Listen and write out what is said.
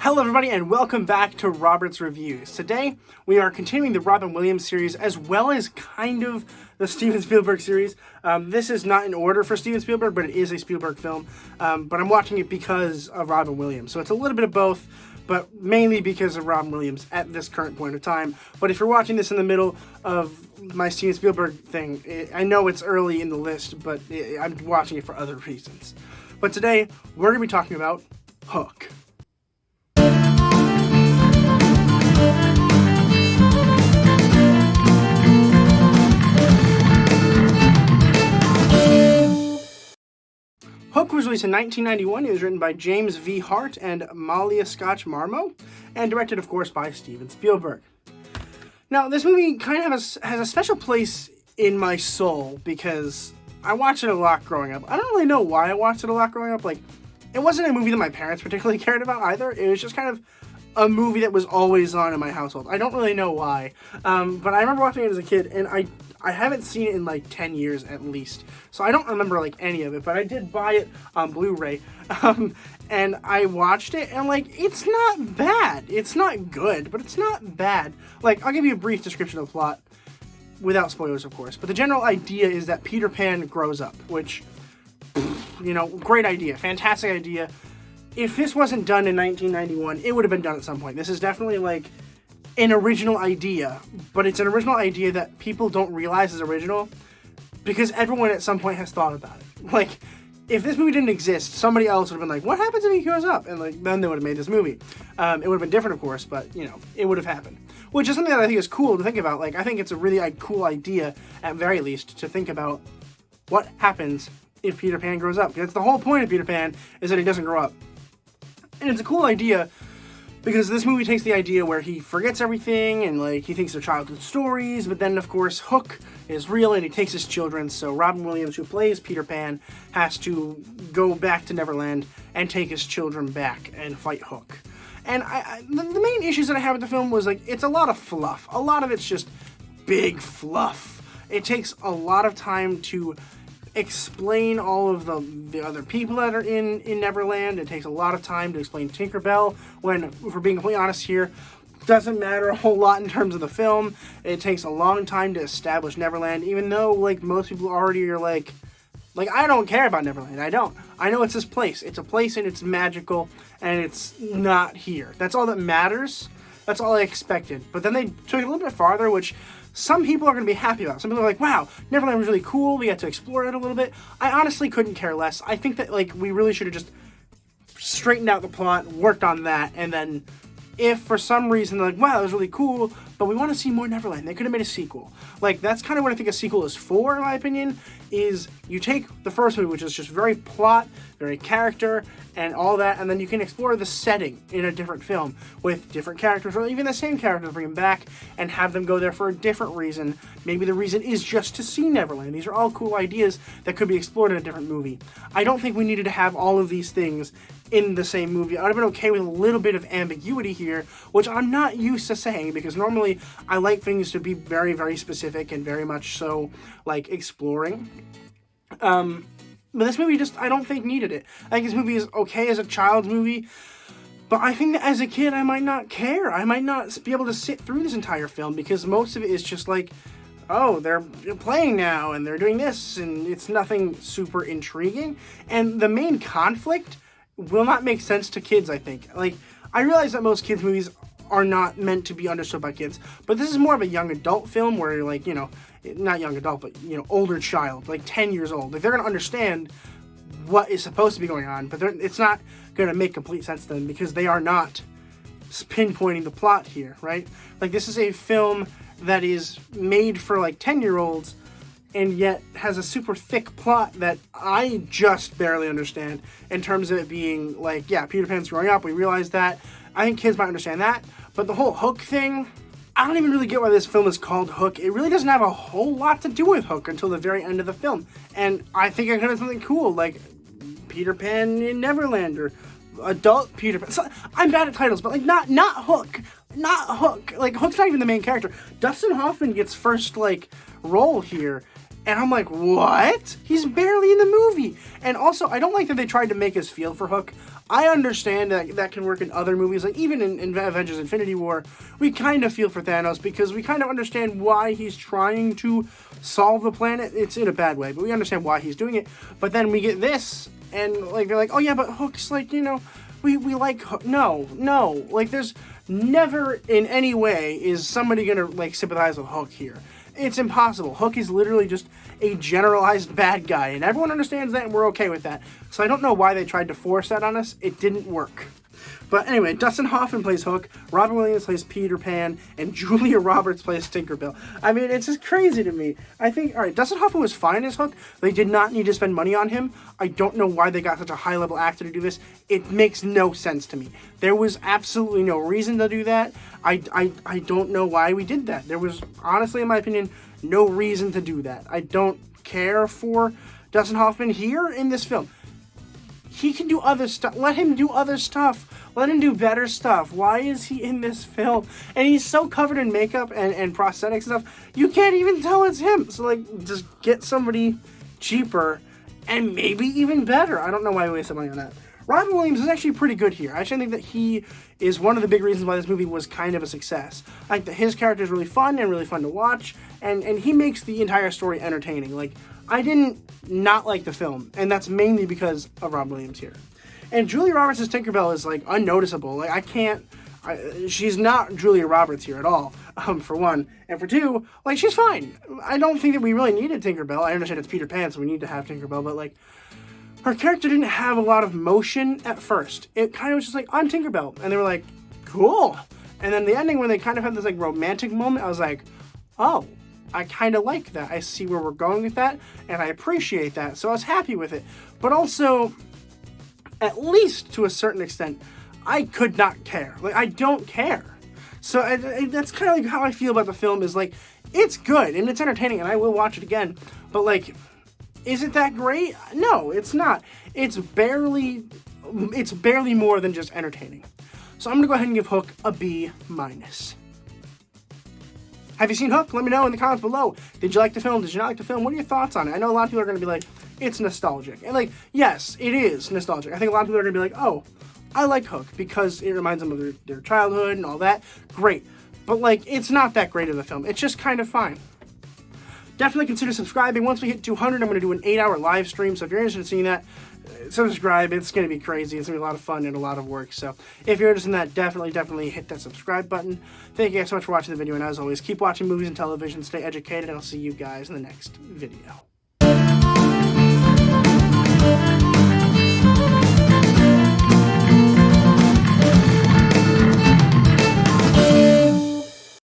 Hello everybody and welcome back to Robert's Reviews. Today we are continuing the Robin Williams series as well as kind of the Steven Spielberg series. This is not in order for Steven Spielberg, but it is a Spielberg film. But I'm watching it because of Robin Williams. So it's a little bit of both, but mainly because of Robin Williams at this current point of time. But if you're watching this in the middle of my Steven Spielberg thing, I know it's early in the list, but I'm watching it for other reasons. But today we're going to be talking about Hook. Hook was released in 1991. It was written by James V. Hart and Malia Scotch-Marmo, and directed, of course, by Steven Spielberg. Now, this movie kind of has a special place in my soul because I watched it a lot growing up. I don't really know why I watched it a lot growing up. Like, it wasn't a movie that my parents particularly cared about either. It was just kind of a movie that was always on in my household. I don't really know why, but I remember watching it as a kid, and I haven't seen it in like 10 years at least, so I don't remember like any of it, but I did buy it on Blu-ray, and I watched it, and like, it's not bad. It's not good, but it's not bad. Like, I'll give you a brief description of the plot, without spoilers of course, but the general idea is that Peter Pan grows up, which, you know, great idea, fantastic idea. If this wasn't done in 1991, it would have been done at some point. This is definitely like an original idea, but it's an original idea that people don't realize is original because everyone at some point has thought about it. Like, if this movie didn't exist, somebody else would have been like, what happens if he grows up? And like, then they would have made this movie. It would have been different, of course, but you know, it would have happened. Which is something that I think is cool to think about. Like, I think it's a really cool idea, at very least, to think about what happens if Peter Pan grows up. Because the whole point of Peter Pan is that he doesn't grow up. And it's a cool idea because this movie takes the idea where he forgets everything and like he thinks they're childhood stories, but then of course Hook is real and he takes his children, so Robin Williams, who plays Peter Pan, has to go back to Neverland and take his children back and fight Hook. And the main issues that I have with the film was like, it's a lot of fluff. A lot of it's just big fluff. It takes a lot of time to explain all of the other people that are in Neverland. It takes a lot of time to explain Tinkerbell when, if we're being completely honest here, doesn't matter a whole lot in terms of the film. It takes a long time to establish Neverland, even though like most people already are like I don't care about Neverland. I don't. I know it's this place. It's a place and it's magical and it's not here. That's all that matters. That's all I expected. But then they took it a little bit farther, which some people are going to be happy about. Some people are like, wow, Neverland was really cool. We got to explore it a little bit. I honestly couldn't care less. I think that like we really should have just straightened out the plot, worked on that, and then if for some reason they're like, wow, that was really cool, but we want to see more Neverland, they could have made a sequel. Like, that's kind of what I think a sequel is for, in my opinion, is you take the first movie, which is just very plot, very character, and all that, and then you can explore the setting in a different film with different characters, or even the same characters, bring them back and have them go there for a different reason. Maybe the reason is just to see Neverland. These are all cool ideas that could be explored in a different movie. I don't think we needed to have all of these things in the same movie. I would have been okay with a little bit of ambiguity here, which I'm not used to saying, because normally I like things to be very, very specific and very much so, like, exploring. But this movie just, I don't think needed it. I think this movie is okay as a child's movie, but I think that as a kid I might not care. I might not be able to sit through this entire film, because most of it is just like, oh, they're playing now, and they're doing this, and it's nothing super intriguing. And the main conflict will not make sense to kids, I think. Like, I realize that most kids' movies are not meant to be understood by kids, but this is more of a young adult film where you're like, you know, not young adult, but, you know, older child, like 10 years old. Like, they're going to understand what is supposed to be going on, but it's not going to make complete sense to them because they are not pinpointing the plot here, right? Like, this is a film that is made for, like, 10-year-olds, and yet has a super thick plot that I just barely understand in terms of it being like, yeah, Peter Pan's growing up, we realize that. I think kids might understand that, but the whole Hook thing, I don't even really get why this film is called Hook. It really doesn't have a whole lot to do with Hook until the very end of the film, and I think it could have something cool, like Peter Pan in Neverland, or adult Peter Pan. So, I'm bad at titles, but like, not Hook. Not Hook. Like, Hook's not even the main character. Dustin Hoffman gets first, like, role here, and I'm like, what? He's barely in the movie. And also, I don't like that they tried to make us feel for Hook. I understand that that can work in other movies, like even in Avengers Infinity War, we kind of feel for Thanos because we kind of understand why he's trying to solve the planet. It's in a bad way, but we understand why he's doing it. But then we get this, and like they're like, oh yeah, but Hook's like, you know, we like Hook. No, like there's never in any way is somebody gonna like sympathize with Hook here. It's impossible. Hook is literally just a generalized bad guy, and everyone understands that, and we're okay with that. So I don't know why they tried to force that on us. It didn't work. But anyway, Dustin Hoffman plays Hook, Robin Williams plays Peter Pan, and Julia Roberts plays Tinkerbell. I mean, it's just crazy to me. I think, all right, Dustin Hoffman was fine as Hook. They did not need to spend money on him. I don't know why they got such a high-level actor to do this. It makes no sense to me. There was absolutely no reason to do that. I don't know why we did that. There was, honestly, in my opinion, no reason to do that. I don't care for Dustin Hoffman here in this film. He can do other stuff. Let him do other stuff. Let him do better stuff. Why is he in this film? And he's so covered in makeup and prosthetics and stuff, you can't even tell it's him. So, like, just get somebody cheaper and maybe even better. I don't know why we wasted money on that. Robin Williams is actually pretty good here. I actually think that he is one of the big reasons why this movie was kind of a success. I think that his character is really fun and really fun to watch, and he makes the entire story entertaining. Like, I didn't not like the film, and that's mainly because of Robin Williams here. And Julia Roberts as Tinkerbell is, like, unnoticeable. Like, she's not Julia Roberts here at all, for one. And for two, like, she's fine. I don't think that we really needed Tinkerbell. I understand it's Peter Pan, so we need to have Tinkerbell, but, like, her character didn't have a lot of motion at first. It kind of was just like, I'm Tinkerbell. And they were like, cool. And then the ending, when they kind of had this, like, romantic moment, I was like, oh, I kind of like that. I see where we're going with that, and I appreciate that. So I was happy with it. But also, at least to a certain extent, I could not care. Like, I don't care. So that's kind of like how I feel about the film is, like, it's good, and it's entertaining, and I will watch it again. But, like, is it that great? No, it's not. It's barely more than just entertaining. So I'm going to go ahead and give Hook a B-. Have you seen Hook? Let me know in the comments below. Did you like the film? Did you not like the film? What are your thoughts on it? I know a lot of people are going to be like, it's nostalgic. And, like, yes, it is nostalgic. I think a lot of people are going to be like, oh, I like Hook because it reminds them of their childhood and all that. Great. But, like, it's not that great of a film. It's just kind of fine. Definitely consider subscribing. Once we hit 200, I'm going to do an 8-hour live stream. So if you're interested in seeing that, subscribe. It's going to be crazy. It's going to be a lot of fun and a lot of work. So if you're interested in that, definitely hit that subscribe button. Thank you guys so much for watching the video. And as always, keep watching movies and television. Stay educated. And I'll see you guys in the next video.